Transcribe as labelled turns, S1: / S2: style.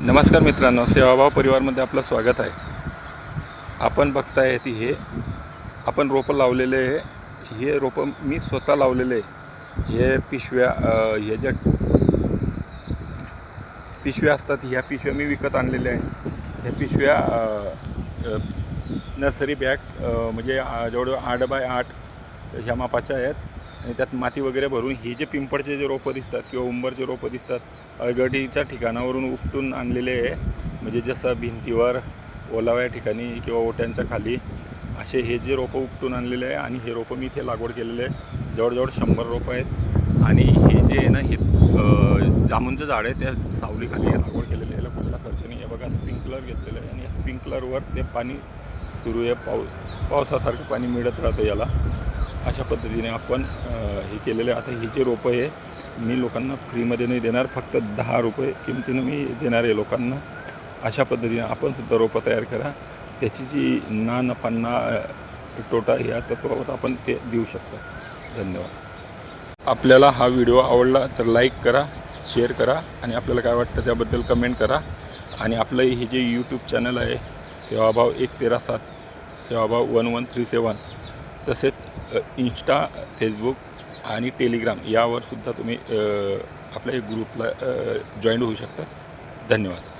S1: नमस्कार मित्रांनो, सेवाभाव परिवारमध्ये आपलं स्वागत आहे। आपण बघताय ती हे आपण रोपं लावलेले आहे। हे रोपं मी स्वतः लावलेले आहे। हे पिशव्या हे ज्या पिशव्या असतात, ह्या पिशव्या मी विकत आणलेल्या आहे। ह्या पिशव्या नर्सरी बॅग्स म्हणजे जवळ 8x8 ह्या मापाच्या आहेत आणि त्यात माती वगैरे भरून ही जे पिंपळचे जे रोपं दिसतात किंवा उंबरचे रोपं दिसतात, अळगडीच्या ठिकाणावरून उपटून आणलेले आहे। म्हणजे जसं भिंतीवर ओलाव्या ठिकाणी किंवा ओट्यांच्या खाली असे हे जे रोपं उपटून आणलेले आहे आणि हे रोपं मी इथे लागवड केलेले आहे। जवळजवळ 100 रोपं आहेत आणि हे जे आहे ना, हे जामुनचं झाड आहे, त्या सावलीखाली लागवड केलेलं आहे। याला कुठला खर्च नाही आहे। बघा, स्प्रिंकलर घेतलेलं आहे आणि या स्प्रिंकलरवर ते पाणी सुरू आहे, पावसासारखं पाणी मिळत राहतं याला। अशा पद्धतीने आपण हे केलेलं आहे। आता ही जे रोपं आहे मी लोकांना फ्रीमध्ये नाही देणार, फक्त 10 रुपये किमतीनं मी देणार आहे लोकांना। अशा पद्धतीने आपण सुद्धा रोपं तयार करा, त्याची जी ना नफा ना तोटा ह्या तत्त्वावर आपण ते देऊ शकतो। धन्यवाद। आपल्याला हा व्हिडिओ आवडला तर लाईक करा, शेअर करा आणि आपल्याला काय वाटतं त्याबद्दल कमेंट करा। आणि आपलं हे जे यूट्यूब चॅनल आहे सेवाभाव 113.7 सेवाभाव 1137, तसेच इंस्टा, फेसबुक आणि टेलिग्राम यावर सुद्धा तुम्ही आपल्या ग्रुपला जॉईन होऊ शकता। धन्यवाद।